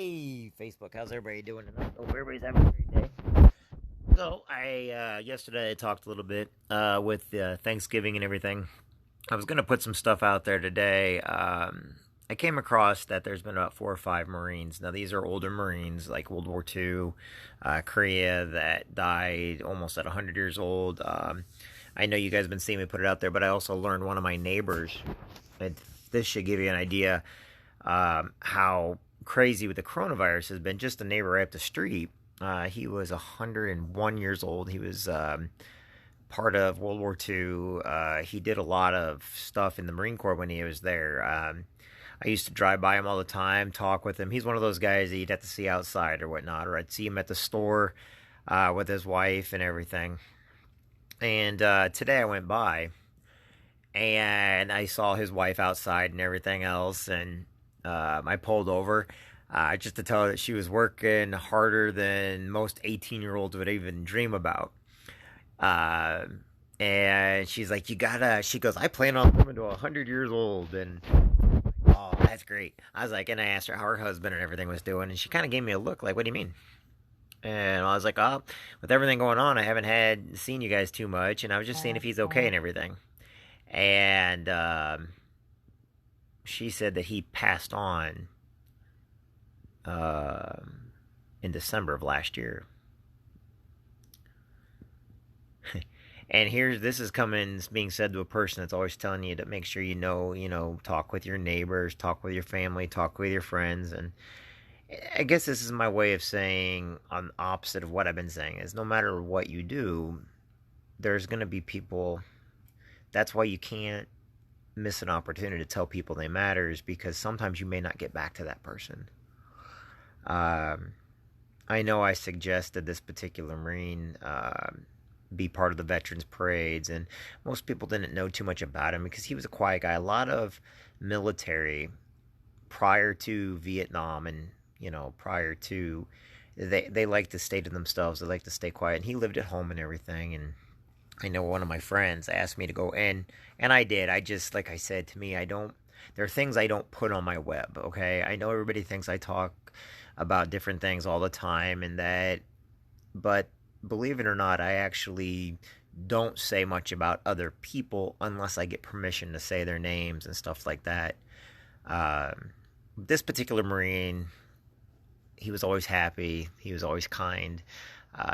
Hey, Facebook, how's everybody doing tonight? Hope everybody's having a great day. So, yesterday I talked a little bit with Thanksgiving and everything. I was going to put some stuff out there today. I came across that there's been about 4 or 5 Marines. Now, these are older Marines, like World War II, Korea, that died almost at 100 years old. I know you guys have been seeing me put it out there, but I also learned one of my neighbors. And this should give you an idea how crazy with the coronavirus has been. Just a neighbor right up the street. He was 101 years old. He was part of World War II. He did a lot of stuff in the Marine Corps when he was there. I used to drive by him all the time, talk with him. He's one of those guys that you'd have to see outside or whatnot, or I'd see him at the store with his wife and everything. And today I went by and I saw his wife outside and everything else, and I pulled over just to tell her that she was working harder than most 18-year-olds would even dream about. Uh, and she's like, "You gotta," she goes, "I plan on living to 100 years old." And, oh, that's great. I was like, and I asked her how her husband and everything was doing, and she kind of gave me a look like, "What do you mean?" And I was like, "Oh, with everything going on, I haven't seen you guys too much, and I was just seeing if he's okay and everything." And she said that he passed on uh, in December of last year. And this is coming, being said to a person that's always telling you to make sure talk with your neighbors, talk with your family, talk with your friends. And I guess this is my way of saying, on the opposite of what I've been saying, is no matter what you do, there's going to be people. That's why you can't miss an opportunity to tell people they matters, because sometimes you may not get back to that person. I know I suggested this particular Marine be part of the veterans parades, and most people didn't know too much about him because he was a quiet guy. A lot of military prior to Vietnam and prior to, they like to stay to themselves. They like to stay quiet, and he lived at home and everything. And I know one of my friends asked me to go in, and I did. I just, like I said, to me, I don't. There are things I don't put on my web. Okay, I know everybody thinks I talk about different things all the time, and that, but believe it or not, I actually don't say much about other people unless I get permission to say their names and stuff like that. This particular Marine, he was always happy. He was always kind.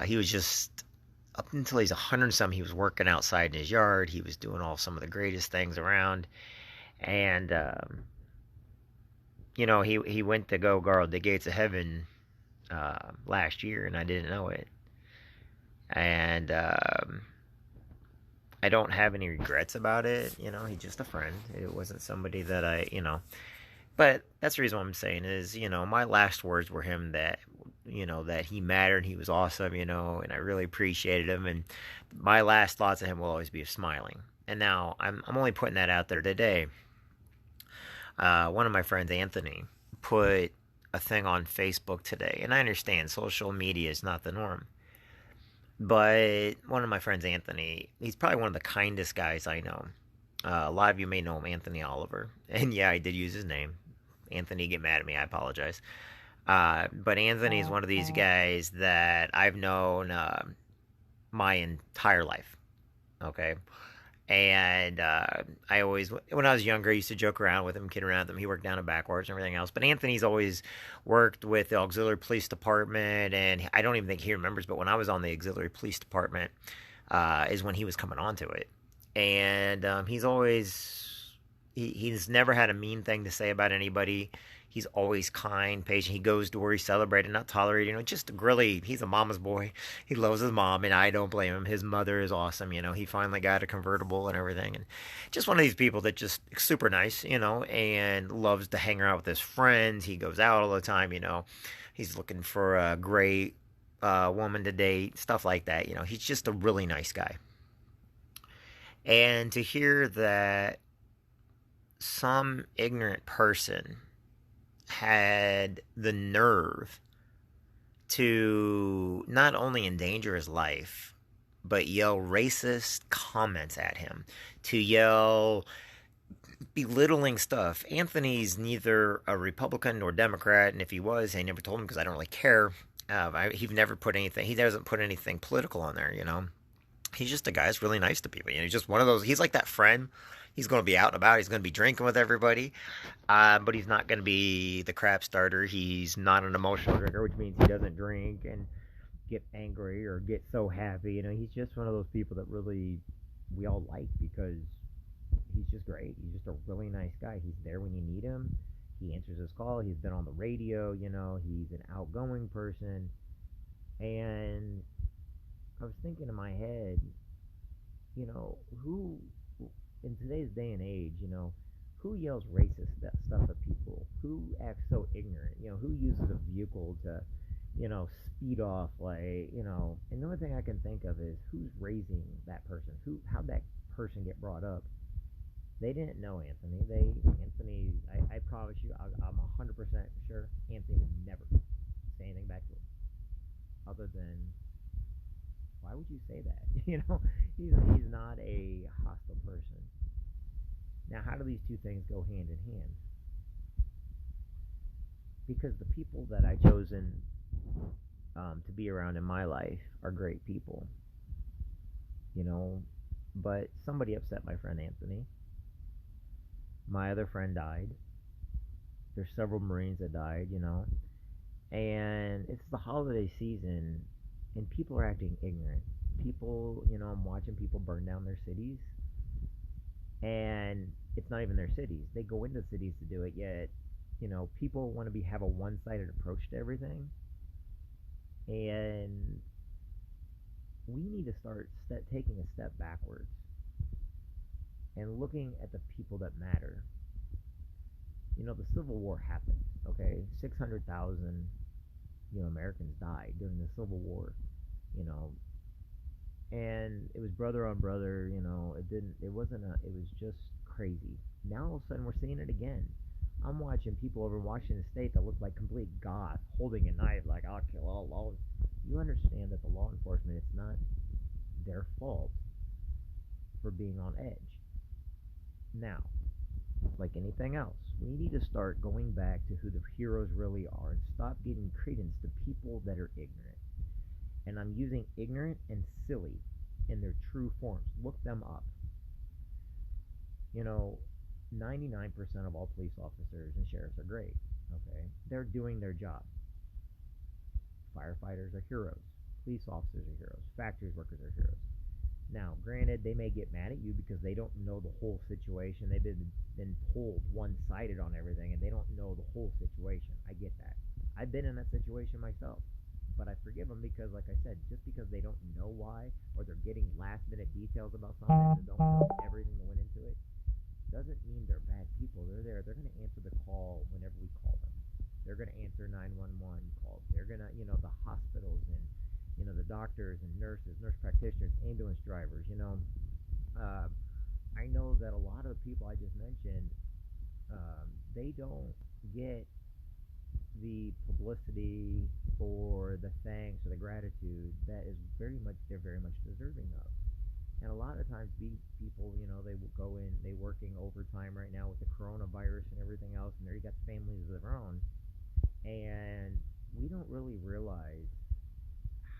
He was just, up until he's 100 and something, he was working outside in his yard. He was doing some of the greatest things around. And, he went to go guard the gates of heaven last year, and I didn't know it. And I don't have any regrets about it. He's just a friend. It wasn't somebody that But that's the reason what I'm saying is, my last words were him that, that he mattered, he was awesome, and I really appreciated him. And my last thoughts of him will always be smiling. And now I'm only putting that out there today. One of my friends, Anthony, put a thing on Facebook today, and I understand social media is not the norm. But one of my friends, Anthony, he's probably one of the kindest guys I know. A lot of you may know him, Anthony Oliver. And yeah, I did use his name. Anthony, get mad at me, I apologize. But Anthony is one of these guys that I've known my entire life. Okay? And I always, when I was younger, I used to joke around with him, kid around with him. He worked down and backwards and everything else. But Anthony's always worked with the auxiliary police department, and I don't even think he remembers, but when I was on the auxiliary police department is when he was coming onto it. And he's never had a mean thing to say about anybody. He's always kind, patient. He goes to where he's celebrated, not tolerated. Just really, he's a mama's boy. He loves his mom, and I don't blame him. His mother is awesome. He finally got a convertible and everything. And just one of these people that just super nice, and loves to hang around with his friends. He goes out all the time, He's looking for a great woman to date, stuff like that. He's just a really nice guy. And to hear that some ignorant person had the nerve to not only endanger his life, but yell racist comments at him, to yell belittling stuff. Anthony's neither a Republican nor Democrat, and if he was, I never told him because I don't really care. He'd never put anything. He doesn't put anything political on there. He's just a guy that's really nice to people. He's just one of those. He's like that friend. He's going to be out and about. He's going to be drinking with everybody, but he's not going to be the crap starter. He's not an emotional drinker, which means he doesn't drink and get angry or get so happy. He's just one of those people that really we all like because he's just great. He's just a really nice guy. He's there when you need him. He answers his call. He's been on the radio. He's an outgoing person. And I was thinking in my head, who in today's day and age, who yells racist stuff at people? Who acts so ignorant? Who uses a vehicle to, speed off and the only thing I can think of is who's raising that person? How'd that person get brought up? They didn't know Anthony. I promise you, I'm 100% sure Anthony would never say anything back to him other than, why would you say that? He's not a hostile person. Now, how do these two things go hand in hand? Because the people that I've chosen to be around in my life are great people, but somebody upset my friend Anthony. My other friend died. There's several Marines that died, and it's the holiday season, and people are acting ignorant. People, I'm watching people burn down their cities, and it's not even their cities. They go into cities to do it, yet, people want to have a one-sided approach to everything, and we need to start taking a step backwards and looking at the people that matter. The Civil War happened, okay? 600,000, Americans died during the Civil War, and it was brother on brother, it was just crazy. Now all of a sudden we're seeing it again. I'm watching people over in Washington State that look like complete goths holding a knife like, I'll kill all. You understand that the law enforcement, it's not their fault for being on edge. Now, like anything else, we need to start going back to who the heroes really are and stop giving credence to people that are ignorant. And I'm using ignorant and silly in their true forms. Look them up. 99% of all police officers and sheriffs are great. Okay? They're doing their job. Firefighters are heroes. Police officers are heroes. Factory workers are heroes. Now, granted, they may get mad at you because they don't know the whole situation. They've been told one-sided on everything, and they don't know the whole situation. I get that. I've been in that situation myself. But I forgive them because, like I said, just because they don't know why, or they're getting last-minute details about something and don't know everything that went into it, doesn't mean they're bad people. They're there. They're going to answer the call whenever we call them. They're going to answer 911 calls. They're going to, the hospitals and, the doctors and nurses, nurse practitioners, ambulance drivers, I know that a lot of the people I just mentioned, they don't get the publicity or the thanks or the gratitude that is they're very much deserving of. And a lot of times these people, they will go in, they working overtime right now with the coronavirus and everything else, and they got families of their own, and we don't really realize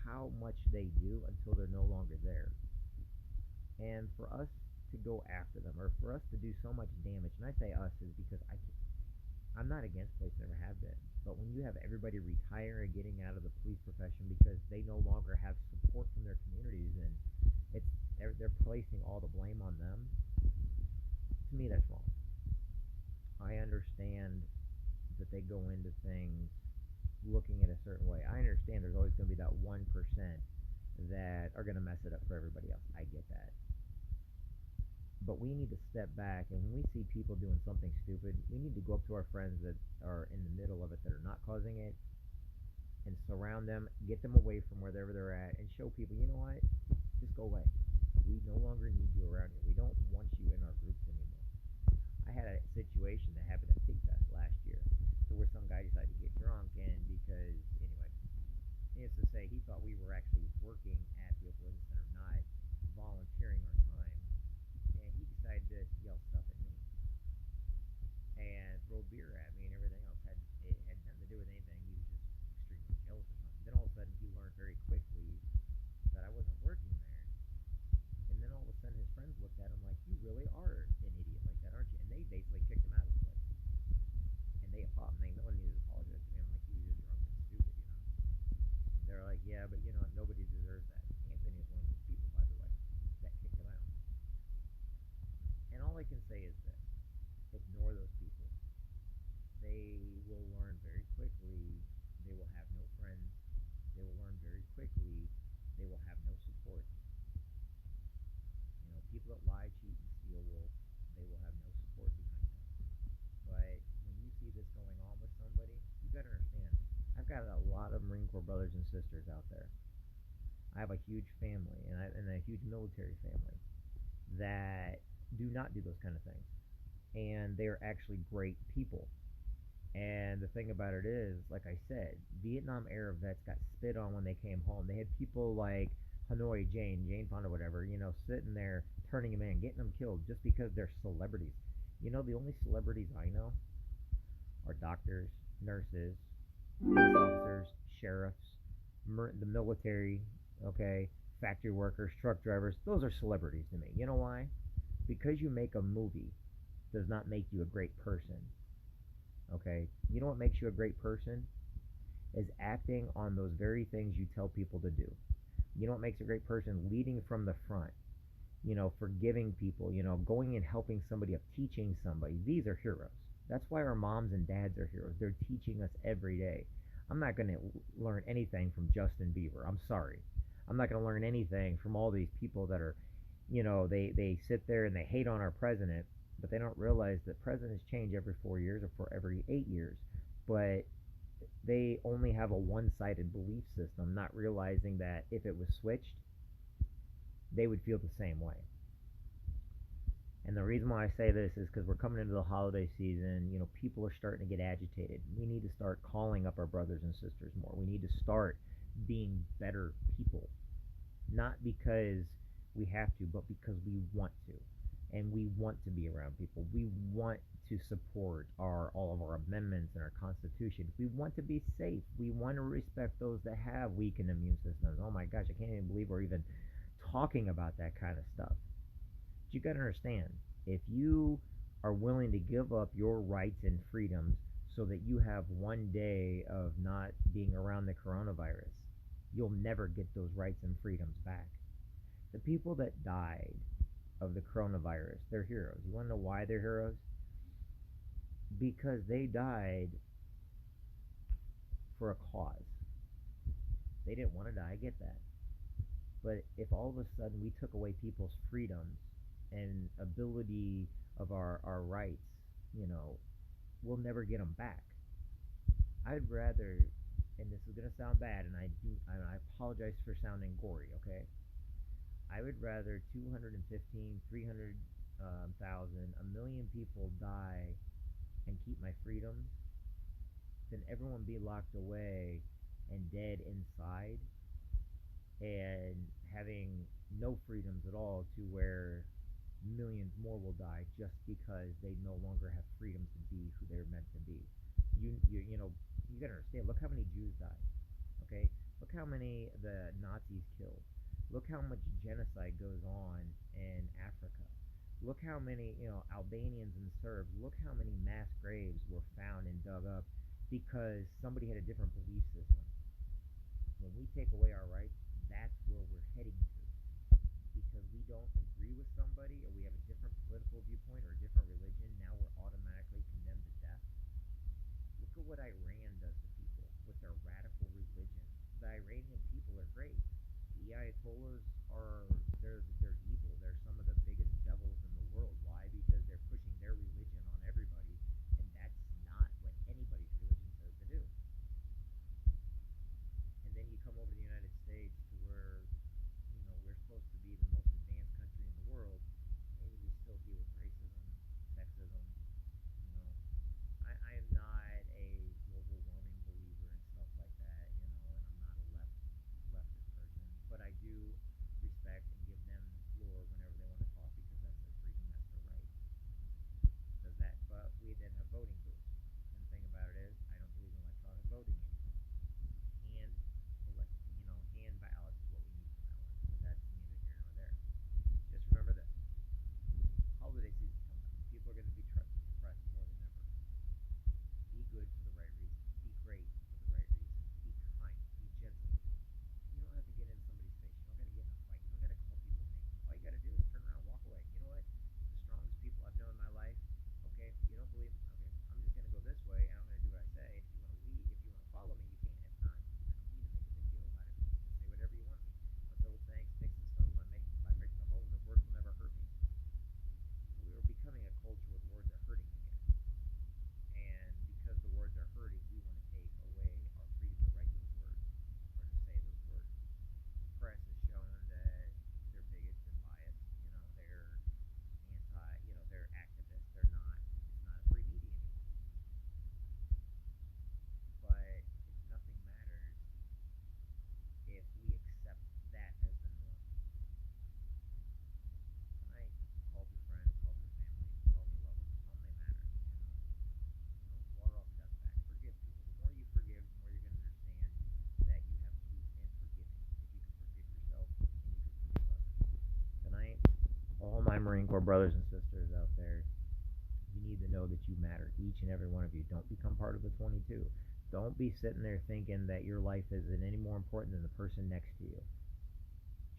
how much they do until they're no longer there. And for us to go after them, or for us to do so much damage, and I say us is because I'm not against police, never have been, but when you have everybody retiring, getting out of the police profession because they no longer have support from their communities, and they're placing all the blame on them, to me that's wrong. I understand that they go into things looking at a certain way. I understand there's always going to be that 1% that are going to mess it up for everybody else. I get that. But we need to step back, and when we see people doing something stupid, we need to go up to our friends that are in the middle of it, that are not causing it, and surround them, get them away from wherever they're at, and show people, you know what, just go away. We no longer need you around here. We don't want you in our groups anymore. I had a situation that happened at Pig Fest last year, where some guy decided to get drunk, and because, anyway, needless to say, he thought we were actually working at the Open Center, not volunteering our time, and he decided to yell stuff at me. Corps brothers and sisters out there. I have a huge family and a huge military family that do not do those kind of things, and they're actually great people. And the thing about it is, like I said, Vietnam era vets got spit on when they came home. They had people like Hanoi Jane Fonda, whatever, sitting there turning them in, getting them killed just because they're celebrities. The only celebrities I know are doctors, nurses, police officers, sheriffs, the military, okay, factory workers, truck drivers. Those are celebrities to me. You know why? Because you make a movie does not make you a great person. Okay? You know what makes you a great person? Is acting on those very things you tell people to do. You know what makes a great person? Leading from the front. Forgiving people, going and helping somebody up, teaching somebody. These are heroes. That's why our moms and dads are heroes. They're teaching us every day. I'm not going to learn anything from Justin Bieber. I'm sorry. I'm not going to learn anything from all these people that are, they sit there and they hate on our president, but they don't realize that presidents change every 4 years or for every 8 years. But they only have a one-sided belief system, not realizing that if it was switched, they would feel the same way. And the reason why I say this is because we're coming into the holiday season. People are starting to get agitated. We need to start calling up our brothers and sisters more. We need to start being better people. Not because we have to, but because we want to. And we want to be around people. We want to support all of our amendments and our Constitution. We want to be safe. We want to respect those that have weakened immune systems. Oh my gosh, I can't even believe we're even talking about that kind of stuff. But you got to understand, if you are willing to give up your rights and freedoms so that you have one day of not being around the coronavirus, you'll never get those rights and freedoms back. The people that died of the coronavirus, they're heroes. You want to know why they're heroes? Because they died for a cause. They didn't want to die, I get that. But if all of a sudden we took away people's freedoms and ability of our rights, we'll never get them back. I'd rather, and this is going to sound bad, and I apologize for sounding gory, okay? I would rather 215, 300,000, a million people die and keep my freedoms than everyone be locked away and dead inside and having no freedoms at all, to where millions more will die just because they no longer have freedom to be who they're meant to be. You gotta understand. Look how many Jews died. Okay, look how many the Nazis killed. Look how much genocide goes on in Africa. Look how many Albanians and Serbs. Look how many mass graves were found and dug up because somebody had a different belief system. When we take away our rights, that's where we're heading to. Because we don't agree with somebody, or we have a different political viewpoint or a different religion, now we're automatically condemned to death. Look at what Iran does to people with their radical religion. The Iranian people are great. The Ayatollahs they're evil. They're some of the biggest devils in the world. Why? Because they're pushing their religion on everybody, and that's not what anybody's religion says to do. And then you come over to the United States, to where we're supposed to be the most advanced country in the world, and we still deal with racism, sexism. I am not a global warming believer and stuff like that, and I'm not a leftist person, but I do respect Marine Corps brothers and sisters out there, you need to know that you matter, each and every one of you. Don't become part of the 22. Don't be sitting there thinking that your life isn't any more important than the person next to you.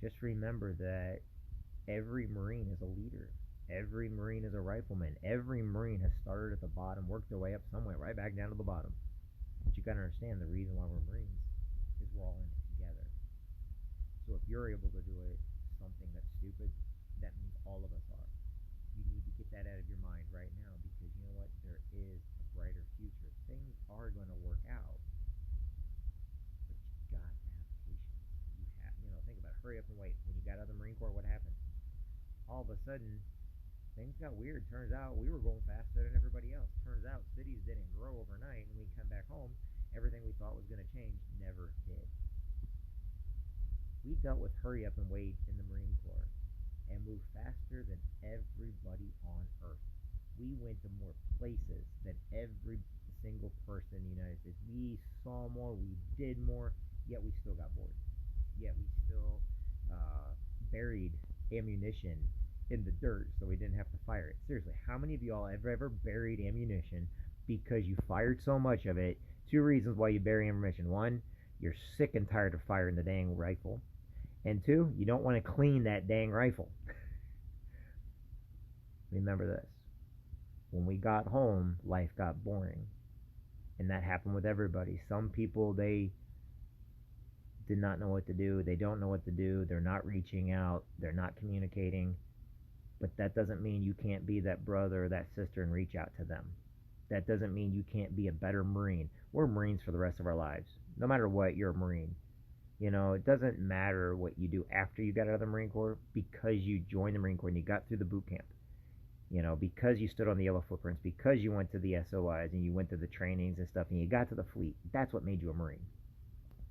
Just remember that every Marine is a leader. Every Marine is a rifleman. Every Marine has started at the bottom, worked their way up somewhere, right back down to the bottom. But you gotta understand the reason why we're Marines is we're all in it together. So if you're able to do it, something that's stupid, that means all of us are. You need to get that out of your mind right now, because you know what? There is a brighter future. Things are going to work out, but you got to have patience. Think about it. Hurry up and wait. When you got out of the Marine Corps, what happened? All of a sudden, things got weird. Turns out we were going faster than everybody else. Turns out cities didn't grow overnight, and we come back home, everything we thought was going to change never did. We dealt with hurry up and wait in the Marine Corps and moved faster than everybody on Earth. We went to more places than every single person in the United States. We saw more, we did more, yet we still got bored. Yet we still buried ammunition in the dirt so we didn't have to fire it. Seriously, how many of y'all have ever buried ammunition because you fired so much of it? Two reasons why you bury ammunition. One, you're sick and tired of firing the dang rifle. And two, you don't want to clean that dang rifle. Remember this. When we got home, life got boring. And that happened with everybody. Some people, they did not know what to do. They don't know what to do. They're not reaching out. They're not communicating. But that doesn't mean you can't be that brother or that sister and reach out to them. That doesn't mean you can't be a better Marine. We're Marines for the rest of our lives. No matter what, you're a Marine. It doesn't matter what you do after you got out of the Marine Corps, because you joined the Marine Corps and you got through the boot camp. Because you stood on the yellow footprints, because you went to the SOIs and you went to the trainings and stuff and you got to the fleet. That's what made you a Marine.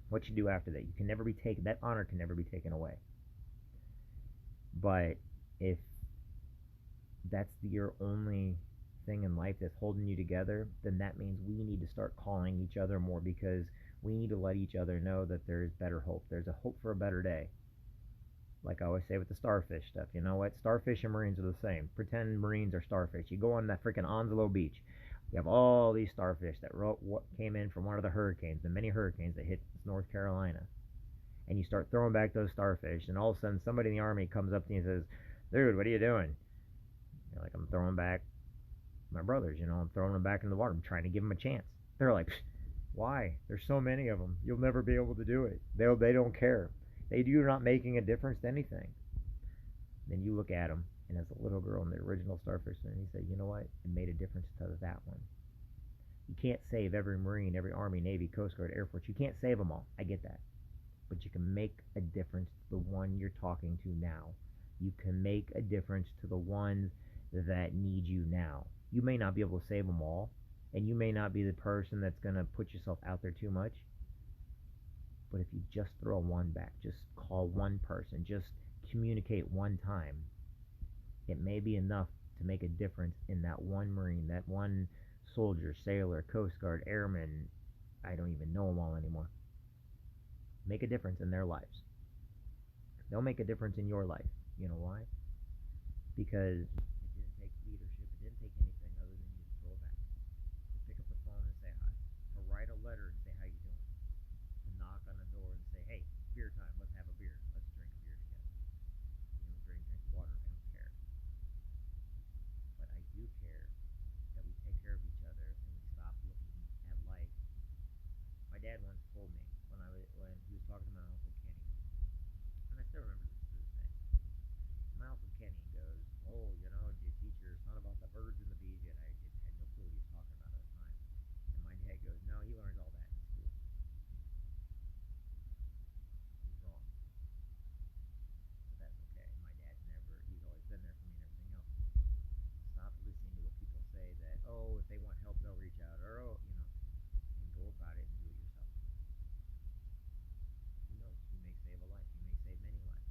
What you do after that, you can never be taken. That honor can never be taken away. But if that's your only thing in life that's holding you together, then that means we need to start calling each other more, because we need to let each other know that there's better hope. There's a hope for a better day. Like I always say with the starfish stuff, you know what? Starfish and Marines are the same. Pretend Marines are starfish. You go on that freaking Onslow Beach. You have all these starfish that came in from one of the hurricanes, the many hurricanes that hit North Carolina. And you start throwing back those starfish, and all of a sudden somebody in the Army comes up to you and says, "Dude, what are you doing?" You're like, "I'm throwing back my brothers, I'm throwing them back in the water. I'm trying to give them a chance." They're like, "Why? There's so many of them. You'll never be able to do it." They don't care. You're not making a difference to anything. Then you look at them, and as a little girl in the original Starfish, and you say, "You know what? It made a difference to that one." You can't save every Marine, every Army, Navy, Coast Guard, Air Force. You can't save them all. I get that. But you can make a difference to the one you're talking to now. You can make a difference to the ones that need you now. You may not be able to save them all, and you may not be the person that's going to put yourself out there too much. But if you just throw one back, just call one person, just communicate one time, it may be enough to make a difference in that one Marine, that one soldier, sailor, Coast Guard, airman. I don't even know them all anymore. Make a difference in their lives. They'll make a difference in your life. You know why? Because it didn't take leadership. It didn't take anything other than you to throw it back. To pick up the phone and say hi. To write a letter and say how you doing. To knock on the door and say, "Hey, beer time. Let's have a beer. Let's drink a beer together." You don't drink water. I don't care. But I do care that we take care of each other and we stop looking at life. My dad once told me when he was talking to my Uncle Kenny, and I still remember this to this day. My Uncle Kenny goes, "Oh, did you teach your son about the birds and the bees yet?" I had no clue what he was talking about at the time. And my dad goes, "No, he learns all that in school." He's wrong. But that's okay. My dad's he's always been there for me and everything else. Stop listening to what people say that, if they want help, they'll reach out, or, and go about it and do it yourself. Who knows? You may save a life. You may save many lives.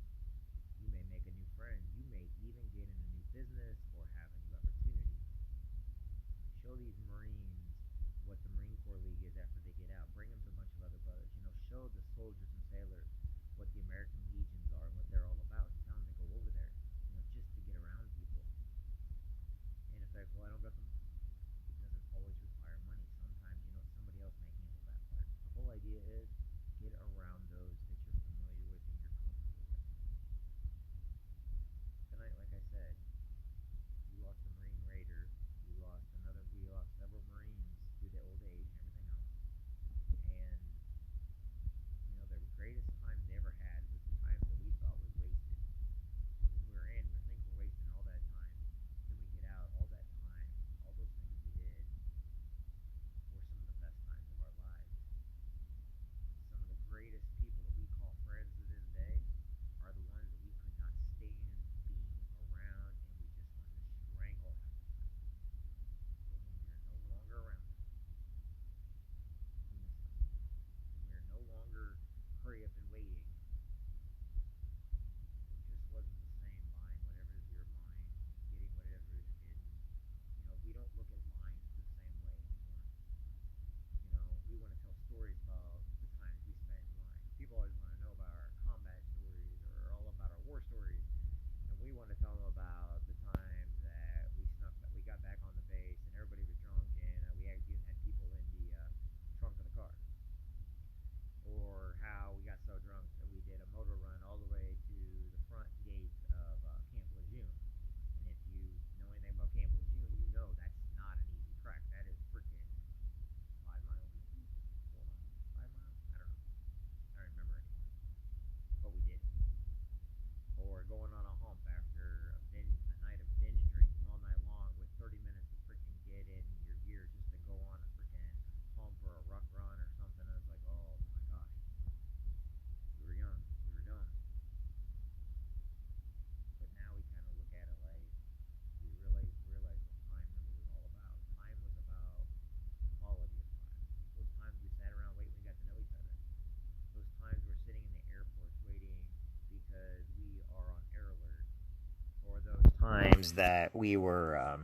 times that we were,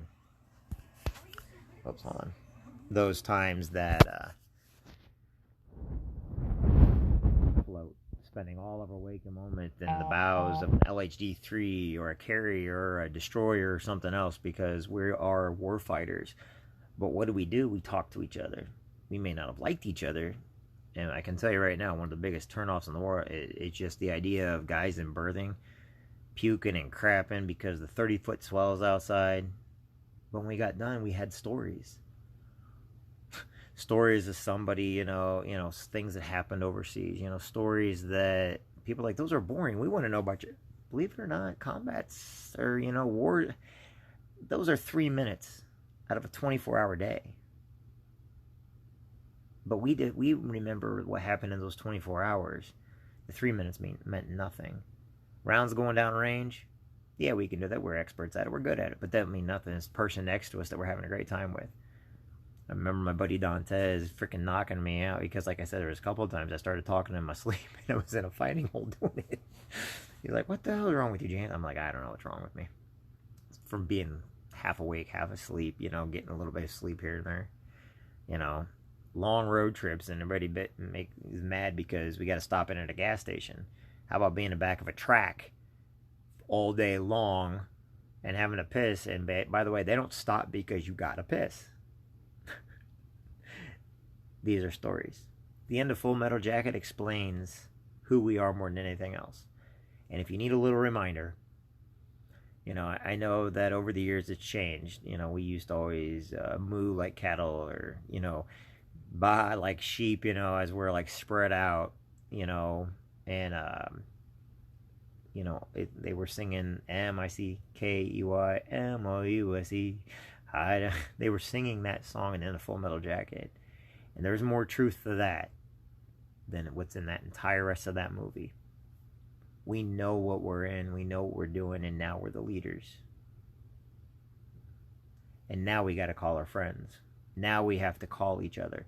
oops, hold on. Those times that float, spending all of our waking moment in the bows of an LHD-3 or a carrier or a destroyer or something else, because we are war fighters. But what do? We talk to each other. We may not have liked each other, and I can tell you right now, one of the biggest turnoffs in the war is just the idea of guys in berthing puking and crapping because the 30-foot swells outside. But when we got done, we had stories. Stories of somebody, things that happened overseas, stories that people are like, those are boring. We want to know about you. Believe it or not, combats or, war, those are 3 minutes out of a 24-hour day. But we remember what happened in those 24 hours. The 3 minutes meant nothing. Rounds going down range, yeah, we can do that. We're experts at it. We're good at it. But that mean nothing. It's the person next to us that we're having a great time with. I remember my buddy Dantes freaking knocking me out because, like I said, there was a couple of times I started talking in my sleep and I was in a fighting hole doing it. He's like, what the hell is wrong with you, James? I'm like, I don't know what's wrong with me. From being half awake, half asleep, getting a little bit of sleep here and there. Long road trips, and everybody is mad because we got to stop in at a gas station. How about being in the back of a track all day long and having to piss? And by the way, they don't stop because you got to piss. These are stories. The end of Full Metal Jacket explains who we are more than anything else. And if you need a little reminder, I know that over the years it's changed. We used to always moo like cattle or, baa like sheep, as we're like spread out, and, they were singing M-I-C-K-E-Y, M-O-U-S-E. They were singing that song in a Full Metal Jacket. And there's more truth to that than what's in that entire rest of that movie. We know what we're in, we know what we're doing, and now we're the leaders. And now we got to call our friends. Now we have to call each other.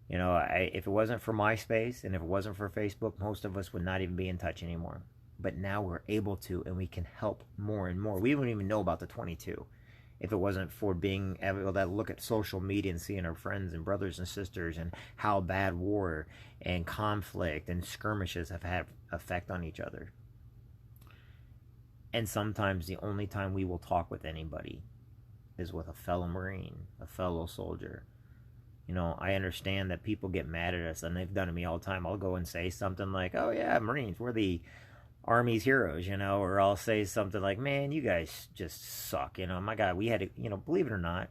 If it wasn't for MySpace and if it wasn't for Facebook, most of us would not even be in touch anymore. But now we're able to, and we can help more and more. We wouldn't even know about the 22 if it wasn't for being able to look at social media and seeing our friends and brothers and sisters and how bad war and conflict and skirmishes have had effect on each other. And sometimes the only time we will talk with anybody is with a fellow Marine, a fellow soldier. I understand that people get mad at us, and they've done it to me all the time. I'll go and say something like, oh yeah, Marines, we're the Army's heroes, or I'll say something like, man, you guys just suck, my God, we had to, believe it or not,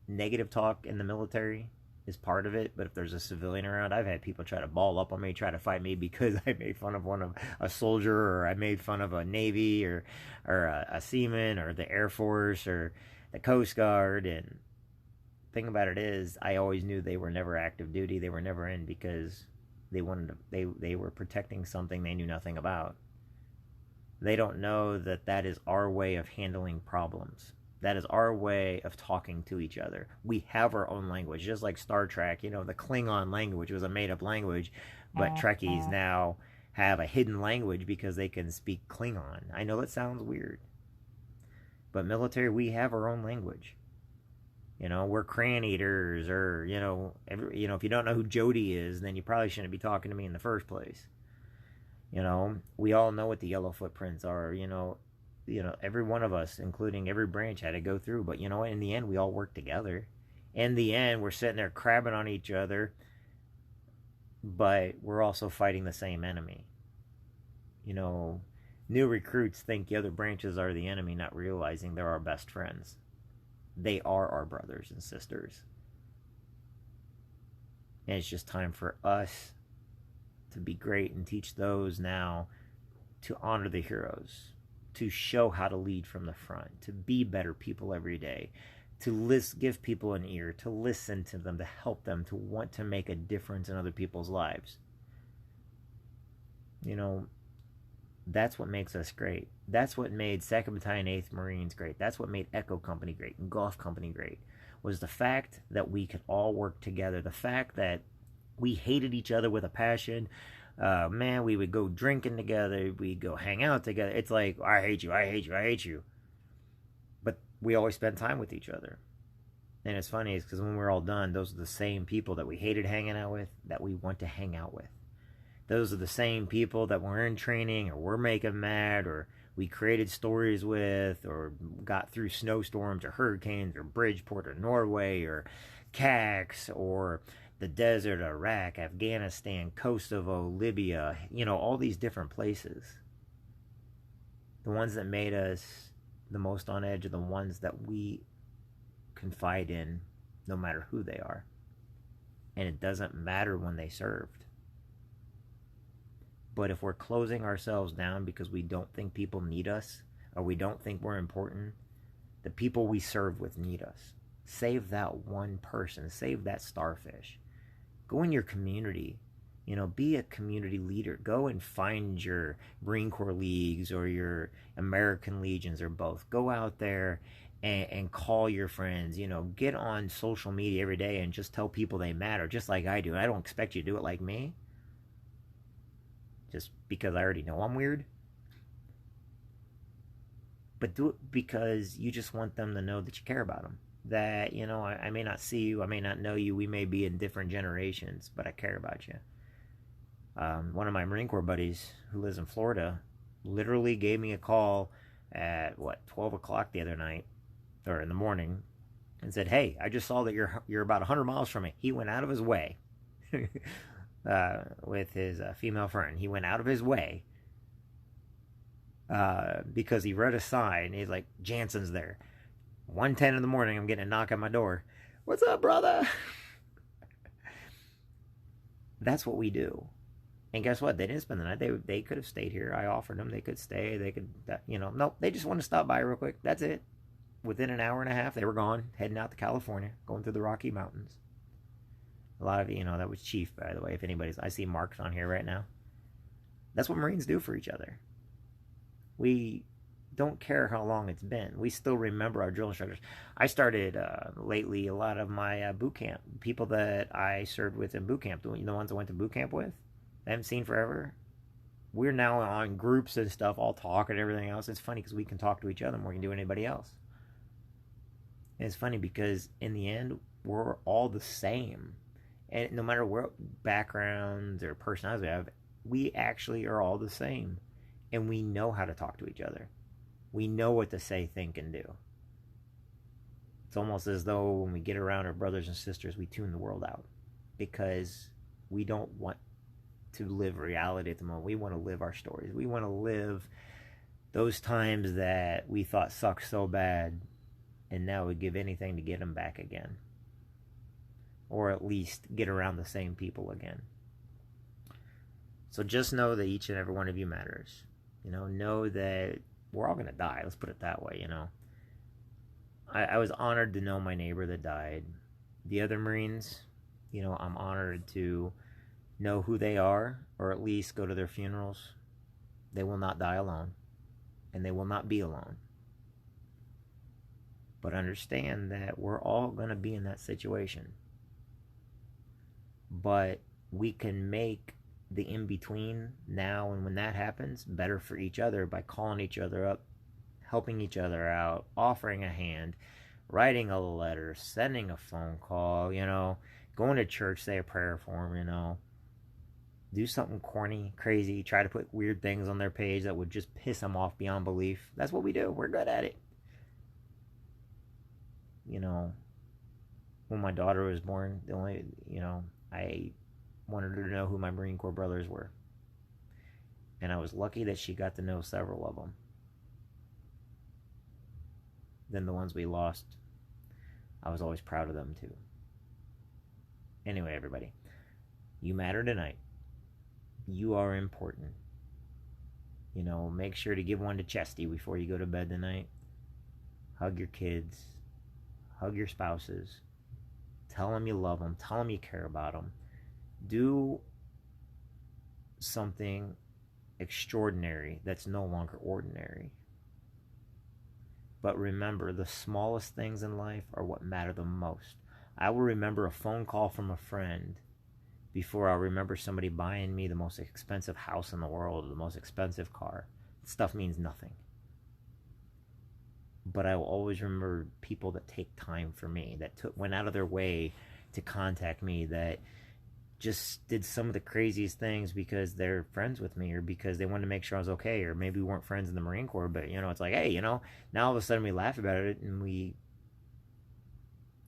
negative talk in the military is part of it, but if there's a civilian around, I've had people try to ball up on me, try to fight me because I made fun of a soldier, or I made fun of a Navy, or a seaman, or the Air Force, or the Coast Guard, and the thing about it is, I always knew they were never active duty, they were never in, because they were protecting something they knew nothing about. They don't know that is our way of handling problems. That is our way of talking to each other. We have our own language, just like Star Trek. The Klingon language was a made-up language, but Trekkies now have a hidden language because they can speak Klingon. I know that sounds weird, but military, we have our own language. We're crayon eaters, or if you don't know who Jody is, then you probably shouldn't be talking to me in the first place. We all know what the yellow footprints are. Every one of us, including every branch, had to go through. But in the end, we all work together. In the end, we're sitting there crabbing on each other, but we're also fighting the same enemy. New recruits think the other branches are the enemy, not realizing they're our best friends. They are our brothers and sisters. And it's just time for us to be great and teach those now to honor the heroes, to show how to lead from the front, to be better people every day, to give people an ear, to listen to them, to help them, to want to make a difference in other people's lives. That's what makes us great. That's what made 2nd Battalion 8th Marines great. That's what made Echo Company great and Golf Company great, was the fact that we could all work together, the fact that we hated each other with a passion. Man, we would go drinking together, we'd go hang out together. It's like, I hate you, I hate you, I hate you. we always spent time with each other. And it's funny is because when we're all done, those are the same people that we hated hanging out with that we want to hang out with. Those are the same people that we're in training or we're making mad or we created stories with or got through snowstorms or hurricanes or Bridgeport or Norway or CAX or the desert, Iraq, Afghanistan, Kosovo, Libya, all these different places. The ones that made us the most on edge are the ones that we confide in no matter who they are. And it doesn't matter when they served. But if we're closing ourselves down because we don't think people need us or we don't think we're important, the people we serve with need us. Save that one person. Save that starfish. Go in your community. Be a community leader. Go and find your Marine Corps Leagues or your American Legions or both. Go out there and call your friends. Get on social media every day and just tell people they matter, just like I do. And I don't expect you to do it like me, just because I already know I'm weird. But do it because you just want them to know that you care about them. That, I may not see you, I may not know you, we may be in different generations, but I care about you. One of my Marine Corps buddies who lives in Florida literally gave me a call at 12 o'clock the other night or in the morning and said, "Hey, I just saw that you're about 100 miles from me." He went out of his way with his female friend. He went out of his way because he read a sign. He's like, "Jansen's there." 1:10 in the morning, I'm getting a knock at my door. "What's up, brother?" That's what we do. And guess what? They didn't spend the night. They could have stayed here. I offered them. They could stay. They could, nope. They just want to stop by real quick. That's it. Within an hour and a half, they were gone, heading out to California, going through the Rocky Mountains. A lot of that was Chief, by the way. If anybody's, I see Mark's on here right now. That's what Marines do for each other. We don't care how long it's been. We still remember our drill instructors. I started lately a lot of my boot camp people that I served with in boot camp. The ones I went to boot camp with. I haven't seen forever. We're now on groups and stuff, all talk and everything else. It's funny because we can talk to each other more than we can do anybody else. And it's funny because in the end, we're all the same. And no matter what backgrounds or personalities we have, we actually are all the same. And we know how to talk to each other. We know what to say, think, and do. It's almost as though when we get around our brothers and sisters, we tune the world out. Because we don't want to live reality at the moment. We want to live our stories. We want to live those times that we thought sucked so bad, and now we'd give anything to get them back again. Or at least get around the same people again. So just know that each and every one of you matters. Know that we're all going to die. Let's put it that way, I was honored to know my neighbor that died. The other Marines, I'm honored to know who they are, or at least go to their funerals. They will not die alone, and they will not be alone. But understand that we're all going to be in that situation. But we can make the in-between now and when that happens better for each other by calling each other up, helping each other out, offering a hand, writing a letter, sending a phone call, going to church, say a prayer for them, do something corny, crazy, try to put weird things on their page that would just piss them off beyond belief. That's what we do. We're good at it. When my daughter was born, I wanted her to know who my Marine Corps brothers were. And I was lucky that she got to know several of them. Then the ones we lost, I was always proud of them too. Anyway, everybody, you matter tonight. You are important. Make sure to give one to Chesty before you go to bed tonight. Hug your kids. Hug your spouses. Tell them you love them. Tell them you care about them. Do something extraordinary that's no longer ordinary. But remember, the smallest things in life are what matter the most. I will remember a phone call from a friend before I'll remember somebody buying me the most expensive house in the world or the most expensive car. Stuff means nothing. but I will always remember people that take time for me, that went out of their way to contact me, that just did some of the craziest things because they're friends with me or because they wanted to make sure I was okay, or maybe we weren't friends in the Marine Corps, but it's like, hey, now all of a sudden we laugh about it and we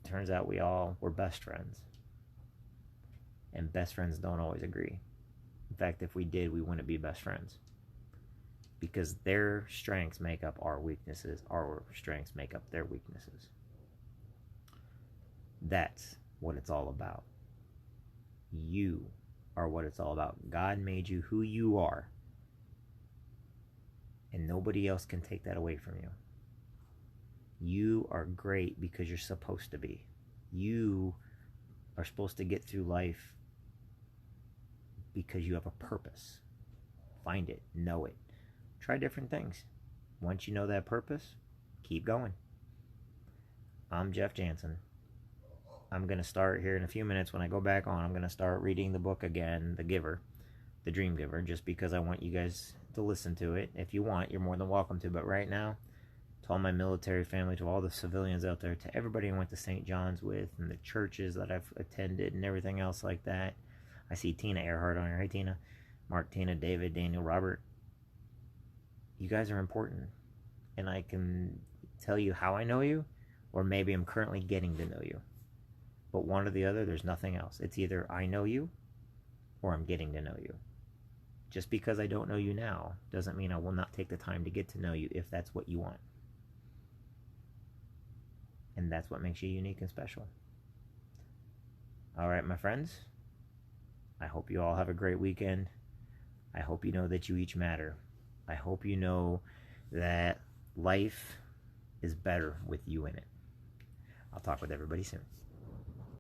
turns out we all were best friends. And best friends don't always agree. In fact, if we did, we wouldn't be best friends. Because their strengths make up our weaknesses, our strengths make up their weaknesses. That's what it's all about. You are what it's all about. God made you who you are. And nobody else can take that away from you. You are great because you're supposed to be. You are supposed to get through life because you have a purpose. Find it, know it. Try different things. Once you know that purpose, keep going. I'm Jeff Jansen. I'm going to start here in a few minutes. When I go back on, I'm going to start reading the book again, The Giver, The Dream Giver, just because I want you guys to listen to it. If you want, you're more than welcome to. But right now, to all my military family, to all the civilians out there, to everybody I went to St. John's with, and the churches that I've attended and everything else like that. I see Tina Earhart on here. Hey, Tina. Mark, Tina, David, Daniel, Robert. You guys are important. And I can tell you how I know you, or maybe I'm currently getting to know you. But one or the other, there's nothing else. It's either I know you, or I'm getting to know you. Just because I don't know you now doesn't mean I will not take the time to get to know you if that's what you want. And that's what makes you unique and special. All right, my friends. I hope you all have a great weekend. I hope you know that you each matter. I hope you know that life is better with you in it. I'll talk with everybody soon.